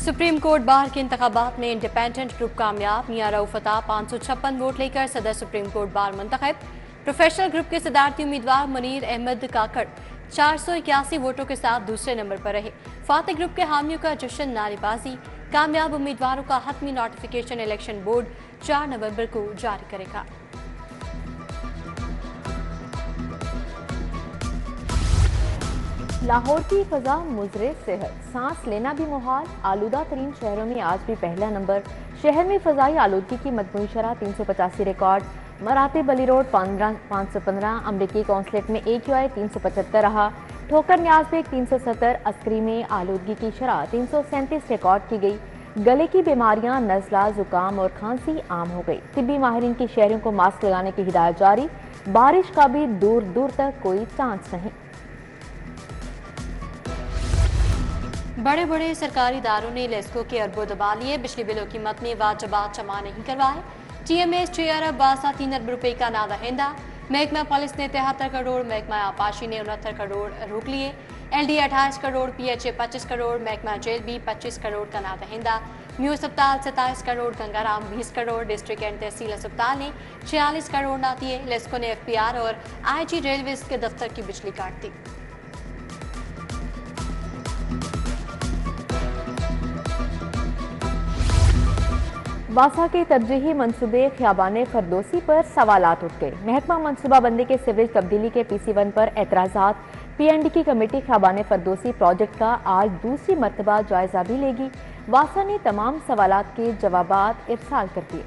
Supreme court bar के इंतखाबात में इंडिपेंडेंट ग्रुप कामयाब। मियां रऊफ अता 556 वोट लेकर सदर सुप्रीम कोर्ट बार मुंतखब। प्रोफेशनल ग्रुप के सदारती उम्मीदवार मुनीर अहमद काकड़ 481 वोटों के साथ दूसरे नंबर पर रहे। फातेह ग्रुप के हामियों का जश्न नारेबाजी। कामयाब उम्मीदवारों का हतमी नोटिफिकेशन इलेक्शन बोर्ड 4 नवंबर को जारी करेगा। लाहौर की फजा मुजरे सेहत, सांस लेना भी मुहाल। आलूदा तरीन शहरों में आज भी पहला नंबर। शहर में फजाई आलूदगी की मजमूई शरह 385 रिकॉर्ड। मराते बली रोड 515, अमरीकी कौंसलेट में AQI 375 रहा। ठोकर न्याज़बेग 370। अस्करी में आलूदगी की शरह 337 रिकॉर्ड की गई। गले की बीमारियां, नज़ला, जुकाम और खांसी आम हो गई। तिब्बी माहिरीन की शहरों को मास्क लगाने की हिदायत जारी। बारिश का भी दूर दूर तक कोई चांस नहीं। बड़े बड़े सरकारी इदारों ने लेस्को के अरबों दबा लिए। बिजली बिलों की मत में वाजबात जमा नहीं करवाए। TMS 6 अरब 3 अरब रुपए का नादा हिंदा। महकमा पुलिस ने 73 करोड़, महकमा आपाशी ने 69 करोड़ रोक लिए। LD 28 करोड़, PHA 25 करोड़, महकमा जेल भी 25 करोड़ का नादा हिंदा। म्यू अस्पताल 27 करोड़, गंगाराम 20 करोड़, डिस्ट्रिक्ट एंड तहसील अस्पताल ने 46 करोड़ ना दिए। लेस्को ने FPR और IG रेलवे के दफ्तर की बिजली काट दी। वासा के तरजीही मनसूबे ख़ियाबान फरदोसी पर सवालात उठ गए। महकमा मनसूबाबंदी के सीवरेज तब्दीली के PC1 पर एतराज़ात। PND की कमेटी ख़ियाबान फरदोसी प्रोजेक्ट का आज दूसरी मरतबा जायजा भी लेगी। वासा ने तमाम सवालात के जवाबात इरसाल कर दिए।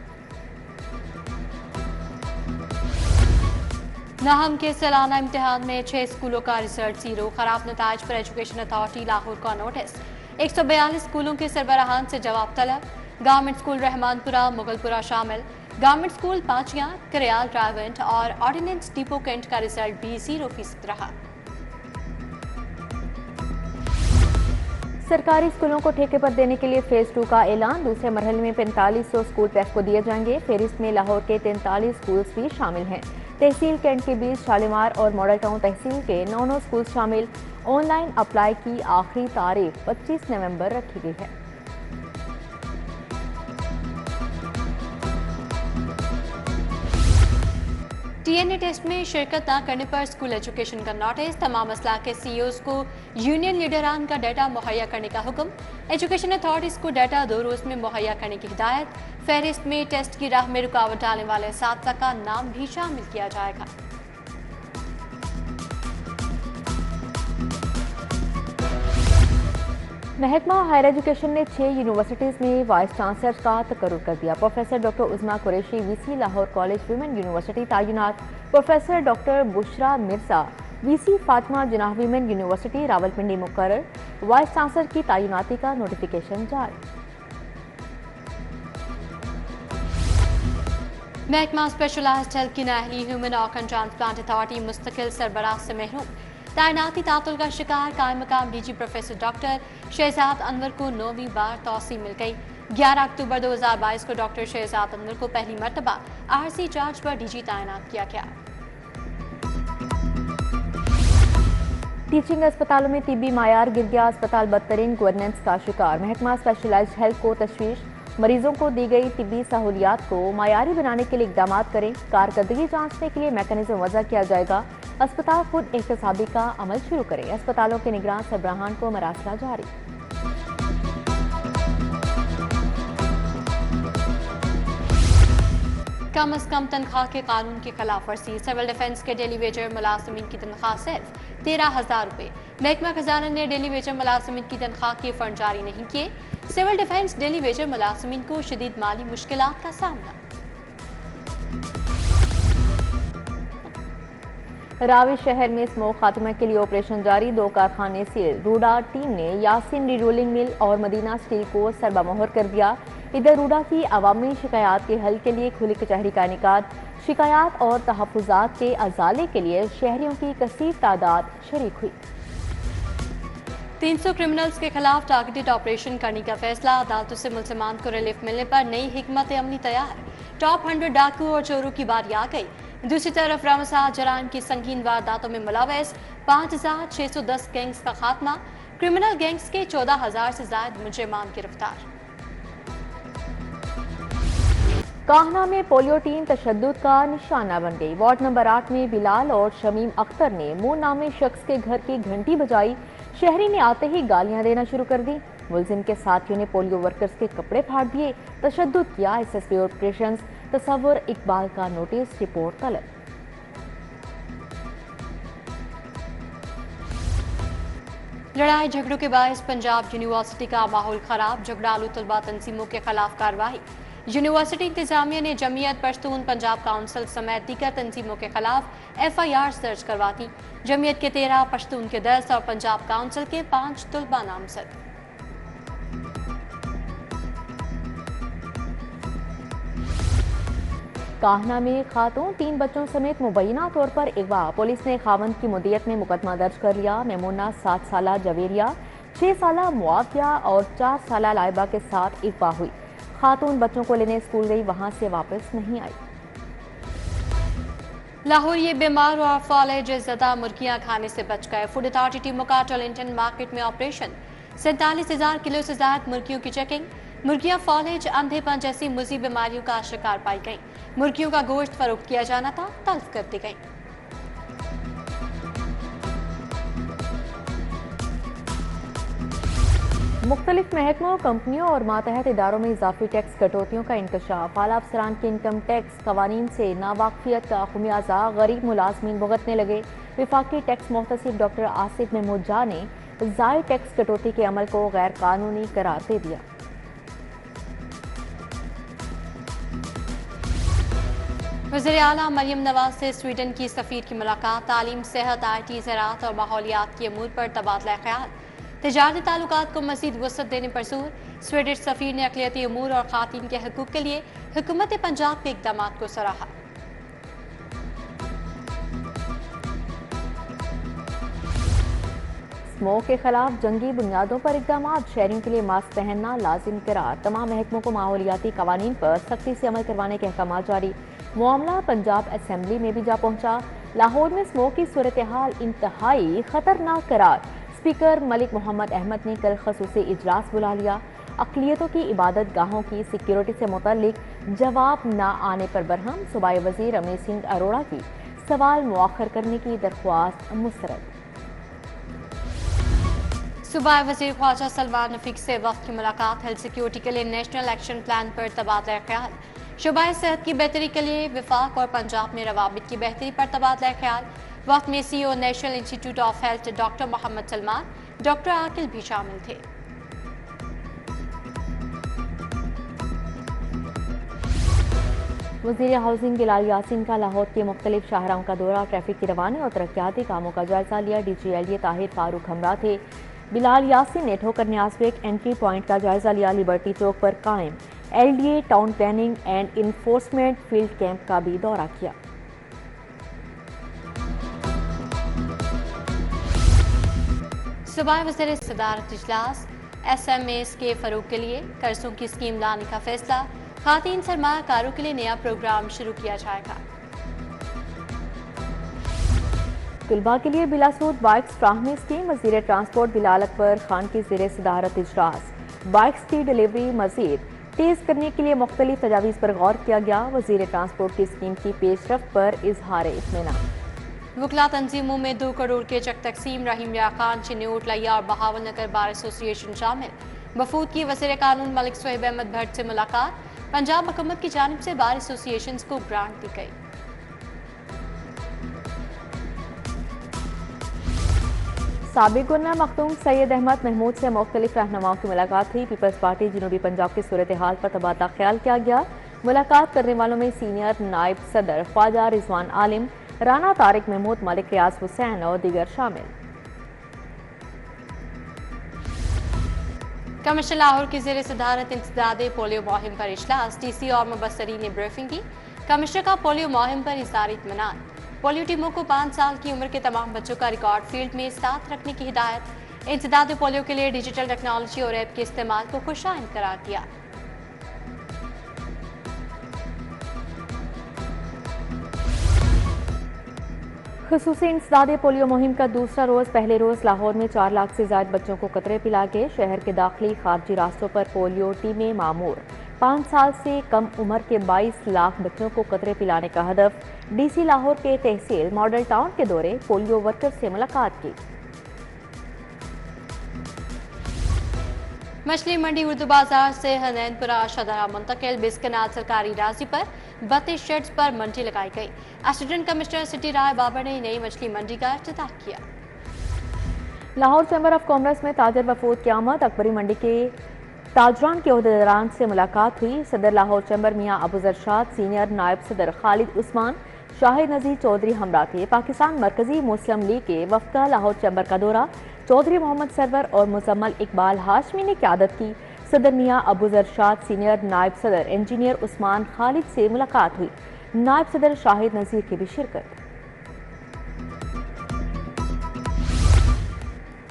नाहम के सालाना इम्तिहान में 6 स्कूलों का रिजल्ट 0। खराब नताज पर एजुकेशन अथॉरिटी लाहौर का नोटिस। 142 स्कूलों के सरबराहान से जवाब तलब। गवर्नमेंट स्कूल रहमानपुरा, मुगलपुरा शामिल। गवर्नमेंट स्कूल पांचियां, करियाल ड्राइवेंट और ऑर्डिनेंस डिपो कैंट का रिजल्ट भी 0% रहा। सरकारी स्कूलों को ठेके पर देने के लिए फेज 2 का ऐलान। दूसरे मरहले में 4500 स्कूल पैफ को दिए जाएंगे। फेरिस्त में लाहौर के 43 स्कूल्स भी शामिल हैं। तहसील कैंट के 20, शालीमार और मॉडल टाउन तहसील के 9 स्कूल शामिल। ऑनलाइन अप्लाई की आखिरी तारीख 25 नवंबर रखी गई है। TNA टेस्ट में शिरकत न करने पर स्कूल एजुकेशन का नोटिस। तमाम असला के CEOs को यूनियन लीडरान का डाटा मुहैया करने का हुक्म। एजुकेशन अथॉरिटीज को डाटा 2 रोज में मुहैया करने की हिदायत। फहरिस्त में टेस्ट की राह में रुकावट डालने वाले साथिया का नाम भी शामिल किया जाएगा। महकमा हायर एजुकेशन ने 6 यूनिवर्सिटीज़ में वाइस चांसलर का तकर्रुर कर दिया। Professor doctor Uzma Qureshi VC Lahore college women university तैनात। Professor doctor Bushra Mirza VC Fatima Jinnah women university Rawalpindi मुकर्रर। वाइस चांसलर की तैनाती का नोटिफिकेशन जारी। महकमा स्पेशलाइज्ड हेल्थ की नाअहली ह्यूमन ऑर्गन ट्रांसप्लांट अथॉरिटी मुस्तकिल सरबराह से महरूम। तैनाती तातुल का शिकार कायम मकाम DG professor doctor Shahzad Anwar को 9वीं बार तौसी मिल गई। 11 अक्टूबर 2022 को डॉक्टर शहजाद अनवर को पहली मरतबा RC चार्ज पर DG तैनात किया गया। टीचिंग अस्पतालों में तिब्बी मायार गिर गया। अस्पताल बदतरीन गवर्नेंस का शिकार। महकमा स्पेशलाइज्ड हेल्थ को तशवीश। मरीजों को दी गई तिब्बी सहूलियात को मायारी बनाने के लिए इकदाम करें। कारकर्दगी जांचने के लिए मैकेनिज्म वज़ा किया जाएगा। अस्पताल खुद एहतसाबी का अमल शुरू करें। अस्पतालों के निगरान सरबराहान को मरासला जारी। कम अज कम तनख्वाह के कानून की खिलाफ वर्जी। सिविल डिफेंस के डेली वेजर मुलाजमीन की तनख्वाह सिर्फ 13,000 रुपये। महकमा खजाना ने डेली वेजर मुलाजमीन की तनख्वाह के फंड जारी नहीं किए। सिविल डिफेंस डेली वेजर मुलाजमीन को शदीद माली मुश्किलात का सामना। रावी शहर में स्मोक खात्मे के लिए ऑपरेशन जारी। 2 कारखाने सील। रूडा टीम ने यासिन रीरोलिंग मिल और मदीना स्टील को सरबामोहर कर दिया। इधर रूडा की अवामी शिकायत के हल के लिए खुली कचहरी का इनेकाद। शिकायत और तहफ़्फ़ुज़ात के अजाले के लिए शहरियों की कसीर तादाद शरीक हुई। 300 क्रिमिनल्स के खिलाफ टारगेटेड ऑपरेशन करने का फैसला। अदालतों से मुल्ज़िमान को रिलीफ मिलने पर नई हिकमत अमली तैयार। टॉप 100 डाकू और चोरों की बारी आ गई। दूसरी तरफ रमसा जराइम की संगीन वारदातों में मुलव्वस 5,610 गैंग्स का खात्मा। क्रिमिनल गैंग्स के 14,000 से ज्यादा मुजरिमान गिरफ्तार। कान्हा में पोलियो टीम तशद्दुद का निशाना बन गई। वार्ड नंबर 8 में बिलाल और शमीम अख्तर ने मून नामी शख्स के घर की घंटी बजाई। शहरी ने आते ही गालियां देना शुरू कर दी। मुलजिम के साथियों ने पोलियो वर्कर्स के कपड़े फाड़ दिए, तशद्दुद किया। एसएसपी ऑपरेशंस तसव्वुर इकबाल का नोटिस, रिपोर्ट तलब। लड़ाई झगड़ों के बायस पंजाब यूनिवर्सिटी का माहौल खराब, झगड़ालू तलबा तंजीमों के खिलाफ कार्रवाई। यूनिवर्सिटी इंतजामिया ने जमीयत पश्तून पंजाब काउंसिल समेत दीगर तंजीमों के खिलाफ FIR दर्ज करवा दी। जमीयत के 13, पश्तून के 10 और पंजाब काउंसिल के 5 तलबा नामजद। कान्हा में खातून 3 बच्चों समेत मुबैना तौर पर अगवा। पुलिस ने खावंद की मुद्दियत में मुकदमा दर्ज कर लिया। मेमूना 7 साला जवेरिया, 6 साला मुआविया और 4 साला लाइबा के साथ अगवा हुई। खातून बच्चों को लेने स्कूल गई, वहां से वापस नहीं आई। लाहौर ये बीमार और फालेज ज़दा मुर्गियां खाने से बच गए। फूड अथॉरिटी टीमों का टॉलिंटन मार्केट में ऑपरेशन। 47,000 किलो से ज्यादा मुर्गियों की चेकिंग। मुर्गियां फालेज, अंधेपन जैसी मुजी बीमारियों का शिकार पाई गईं। मुर्गियों का गोश्त फरोख्त किया जाना था, तल्फ कर दी गई। मुख्तलिफ महकमों, कंपनियों और मातहत इदारों में इजाफी टैक्स कटौतियों का इंकशाफ। आला अफसरान के इनकम टैक्स कवानीन से नावाकफियत का खुमियाजा गरीब मुलाजमीन भुगतने लगे। विफाकी टैक्स मोहतसिब डॉक्टर आसिफ महमूद जा ने जाय टैक्स कटौती के अमल को गैर कानूनी करार दे दिया। वज़ीर आला मरियम नवाज से स्वीडन की सफीर की मुलाकात। तालीम, सेहत, IT, ज़राअत और माहौलियात के अमूर पर तबादला ख्याल। तिजारती ताल्लुकात को मज़ीद वसअत देने पर जोर। स्वीडिश सफीर ने अक़लियती अमूर और ख़ातीन के हकूक़ के लिए हुकूमत पंजाब के इक़दाम को सराहा। स्मोक के खिलाफ जंगी बुनियादों पर इक़दाम। शहरियों के लिए मास्क पहनना लाजिम करार। तमाम महकमों को माहौलियाती कवानीन पर सख्ती से अमल करवाने के अहकाम जारी। मामला पंजाब असम्बली में भी जा पहुंचा। लाहौर में स्मोक की सूरत हाल इंतहाई खतरनाक करार। स्पीकर मलिक मोहम्मद अहमद ने कल खसूसी इजलास बुला लिया। अक़लियतों की इबादत गाहों की सिक्योरिटी से मुतल्लिक जवाब न आने पर बरहम। सूबाई वज़ीर रमेश सिंह अरोड़ा की सवाल मुअख्खर करने की दरख्वास्त मुस्तरद। सूबाई वज़ीर ख्वाजा सलमान रफीक से वक्त की मुलाकात। हेल्थ सिक्योरिटी के लिए नेशनल एक्शन प्लान पर तबादला ख्याल। शोबाए सेहत की बेहतरी के लिए विफाक और पंजाब में रवाबित की बेहतरी पर तबादला ख्याल। वक्त में CEO national institute of health doctor Mohammad Salman, doctor Aqil भी शामिल थे। वज़ीर हाउसिंग बिलाल यासीन का लाहौर के मुख्तलिफ शाहराओं का दौरा। ट्रैफिक की रवानी और तरक्याती कामों का जायजा लिया। DG LDA ताहिर फारूक हमरा थे। बिलाल यासीन ने ठोकर न्यासबेग एंट्री पॉइंट का जायजा लिया। लिबर्टी चौक पर कायम LDA town planning and enforcement field camp का भी दौरा किया। सूबाई वज़ीर सदारत इजलास। SMAs के फरोग के लिए कर्जों की स्कीम लाने का फैसला। खातीन सरमायाकारों के लिए नया प्रोग्राम शुरू किया जाएगा। तलबा के लिए बिलासूद बाइक्स फ्राहमी स्कीम। वज़ीर ट्रांसपोर्ट बिलाल अकबर खान की ज़ेर सदारत इजलास। बाइक्स की डिलीवरी मज़ीद तेज़ करने के लिए मुख्तलिफ तजावीज़ पर गौर किया गया। वज़ीर ट्रांसपोर्ट की स्कीम की पेशरफ्त पर इजहार इत्मीनान। वकला तंजीमों में 2 करोड़ के चेक तकसीम। रहीम या खान, चिन्नौट, लिया और बहावल नगर बार एसोसिएशन शामिल। वफूद की वज़ीर कानून मलिक सुहेब अहमद भट्ट से मुलाकात। पंजाब हुकूमत की जानिब से बार एसोसिएशन को ग्रांट दी गई। साबिक गवर्नर मखदूम सैयद अहमद महमूद से मुख्तलिफ रहनुमाओं की मुलाकात हुई। पीपल्स पार्टी जनूबी पंजाब की सूरत हाल पर तबादला ख्याल किया गया। मुलाकात करने वालों में सीनियर नायब सदर ख्वाजा रिजवान आलिम, राना तारिक महमूद, मलिक रियाज हुसैन और दीगर शामिल। कमिश्नर लाहौर की ज़ेर सदारत इंसदादे पोलियो मुहिम पर इजलास। DC और मुबस्सरीन ने ब्रीफिंग की। कमिश्नर का पोलियो मुहिम पर इज़हार इत्मीनान। पोलियो टीमों को 5 साल की उम्र के तमाम बच्चों का रिकॉर्ड फील्ड में साथ रखने की हिदायत। इंसदादे पोलियो के लिए डिजिटल टेक्नोलॉजी और ऐप के इस्तेमाल को खुशाइन करार दिया। खुसूसी इंसदादे पोलियो मुहिम का दूसरा रोज पहले रोज लाहौर में 4 लाख से ज्यादा बच्चों को कतरे पिला के शहर के दाखिली खारजी रास्तों पर पोलियो टीमें मामूर। 5 साल से कम उम्र के 22 लाख बच्चों को कतरे पिलाने का हदफ। डीसी लाहौर के तहसील मॉडल टाउन के दौरे पोलियो वर्कर से मुलाकात की। मछली मंडी उर्दू बाजार से हनैनपुरा शदरा मुंतकिल बिस्कनाल सरकारी राजी पर 32 शेड्स पर मंडी लगाई गई। असिस्टेंट कमिश्नर सिटी राय बाबर ने नई मछली मंडी का इफ्तिताह किया। लाहौर चैम्बर ऑफ कॉमर्स में ताजर वफूद क़यामत अकबरी मंडी के ताजरान के अहदेदारान से मुलाकात हुई। सदर लाहौर चैम्बर मियां अबू जरशाद, सीनियर नायब सदर खालिद उस्मान, शाहिद नजीर चौधरी हमरा थे। पाकिस्तान मरकजी मुस्लिम लीग के वफ़द का लाहौर चैम्बर का दौरा। चौधरी मोहम्मद सरवर और मुजम्मल इकबाल हाशमी ने क़यादत की। सदर मियां अबू जरशाद, सीनियर नायब सदर इंजीनियर उस्मान खालिद से मुलाकात हुई। नायब सदर शाहिद नजीर की भी शिरकत।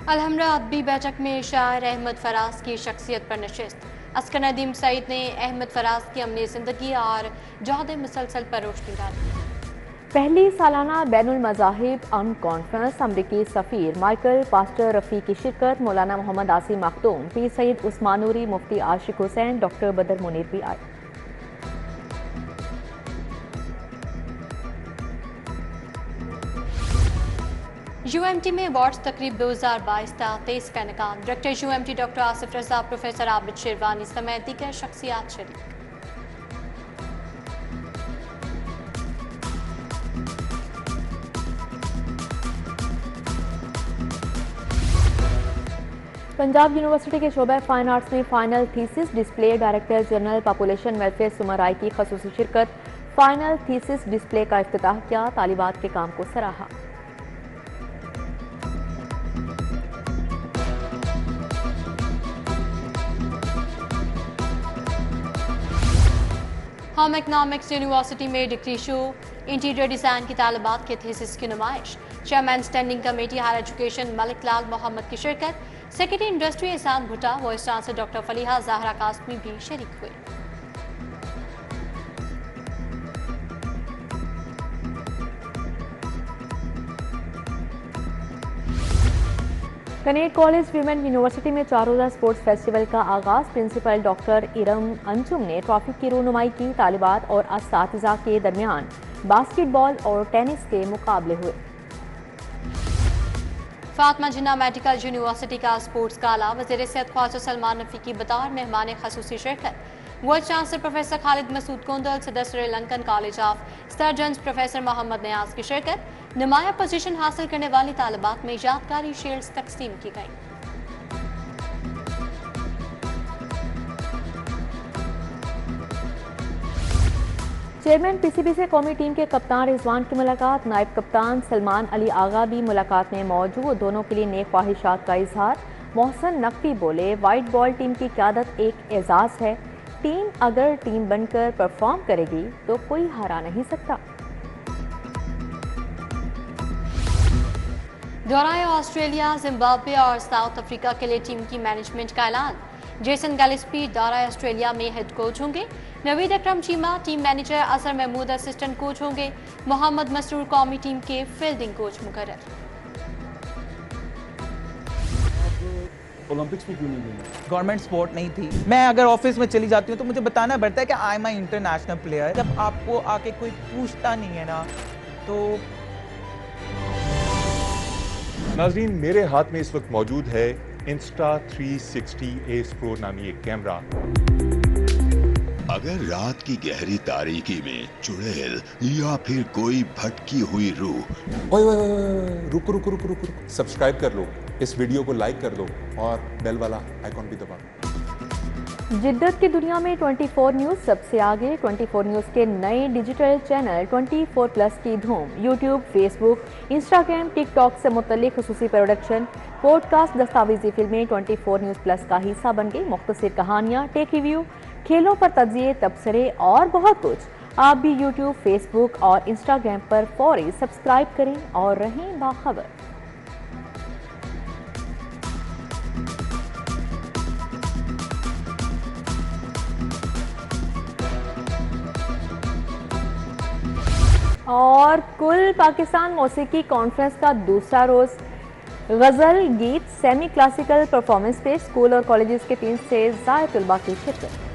अलहमरा अदबी बैठक में शायर अहमद फराज की शख्सियत पर नशिस्त। अस्कर नदीम सईद ने अहमद फराज की अमली ज़िंदगी और जहद मुसलसल पर रोशनी डाली। पहली सालाना बैनुल मज़ाहिब अमन कॉन्फ्रेंस अमरीकी सफ़ीर माइकल पास्टर रफ़ी की शिरकत। मौलाना मोहम्मद आसिम मखदूम, पीर सईद उस्मानूरी, मुफ्ती आशिक हुसैन, डॉक्टर बदर मुनीर भी आए। यूएमटी में अवार्ड्स तकरीब 2022-23 का इनेकाम। Director UMT doctor Asif Raza, professor Abid Sherwani समेत दीगर शख्सियात शरीक। पंजाब यूनिवर्सिटी के शोबा फाइन आर्ट्स में final thesis display. Director general population welfare सुमराई की खसूसी शिरकत। फाइनल थीसिस डिस्प्ले का इफ्तिताह किया। तालिबात के काम को सराहा। होम इकनॉमिक्स यूनिवर्सिटी में डिग्री शो। इंटीरियर डिज़ाइन की तालिबात के थीसिस की नुमाइश। Chairman standing committee higher education Malik Lal Mohammad की शिरकत। Secretary industry Ehsan Bhutta, vice chancellor doctor Faliha Zahra Qasmi भी शरीक हुए। कनेट कॉलेज वीमेन यूनिवर्सिटी में 4 रोज़ा स्पोर्ट्स फेस्टिवल का आगाज। प्रिंसिपल डॉक्टर इरम अंजुम ने ट्रॉफी की रूनुमाई की। तालिबात और असातिज़ा के दरमियान बास्केटबॉल और टेनिस के मुकाबले हुए। फातिमा जिन्ना मेडिकल यूनिवर्सिटी का स्पोर्ट्स गाला। वज़ीर सेहत ख्वाजा सलमान नफ़ी की बतौर मेहमान खसूसी शिरकत। Vice chancellor professor Khalid Masood Kondal, सदर Sri Lankan college of surgeons professor Mohammad Niaz की शिरकत। नुमाया पोजीशन हासिल करने वाली तालिबात में यादगारी शील्ड्स तकसीम की गई। चेयरमैन पीसीबी से कौमी टीम के कप्तान रिजवान की मुलाकात। नायब कप्तान सलमान अली आगा भी मुलाकात में मौजूद। दोनों के लिए नेक ख्वाहिशात का इजहार। मोहसन नकवी बोले, वाइट बॉल टीम की क़यादत एक एजाज़ है। टीम अगर टीम बनकर परफॉर्म करेगी तो कोई हरा नहीं सकता। दौराए ऑस्ट्रेलिया, जिम्बाब्वे और साउथ अफ्रीका के लिए टीम की मैनेजमेंट का ऐलान। जेसन गिलेस्पी दौराए ऑस्ट्रेलिया में हेड कोच होंगे। Naveed Akram Cheema team manager, Azhar Mahmood assistant coach होंगे। मोहम्मद मसरूर कौमी टीम के फील्डिंग कोच मुकर्रर। ओलंपिक्स में क्यों नहीं गई? गवर्नमेंट सपोर्ट नहीं थी। मैं अगर ऑफिस में चली जाती हूँ तो मुझे बताना पड़ता है कि आई एम इंटरनेशनल प्लेयर। जब आपको आके कोई पूछता नहीं है ना तो। नाजरीन, मेरे हाथ में इस वक्त मौजूद है Insta360 एस प्रो नामी एक कैमरा। अगर रात की गहरी तारीकी में चुड़ैल या फिर कोई भटकी हुई रूह। ओए रुको रुको रुको रुको रुको, सब्सक्राइब कर लो, इस वीडियो को लाइक कर दो और बेल वाला आइकॉन भी दबा दो। जिद्दत की दुनिया में 24 न्यूज़ सबसे आगे। 24 न्यूज़ के नए डिजिटल चैनल 24 प्लस की धूम। यूट्यूब, फेसबुक, इंस्टाग्राम, टिकटॉक से मुतल्लिक खुसूसी प्रोडक्शन, पॉडकास्ट, दस्तावेजी फिल्में 24 न्यूज़ प्लस का हिस्सा बन गई। मुख्तसर कहानियाँ, टेक रिव्यू, खेलों पर तज्जिए, तबसरे और बहुत कुछ। आप भी यूट्यूब, फेसबुक और इंस्टाग्राम पर फौरी सब्सक्राइब करें और रहें बाखबर। और कुल पाकिस्तान मौसीकी कॉन्फ्रेंस का दूसरा रोज गजल, गीत, सेमी क्लासिकल परफॉर्मेंस पे स्कूल और कॉलेजेस के 3 से ज़्यादा तलबा की शिरकत।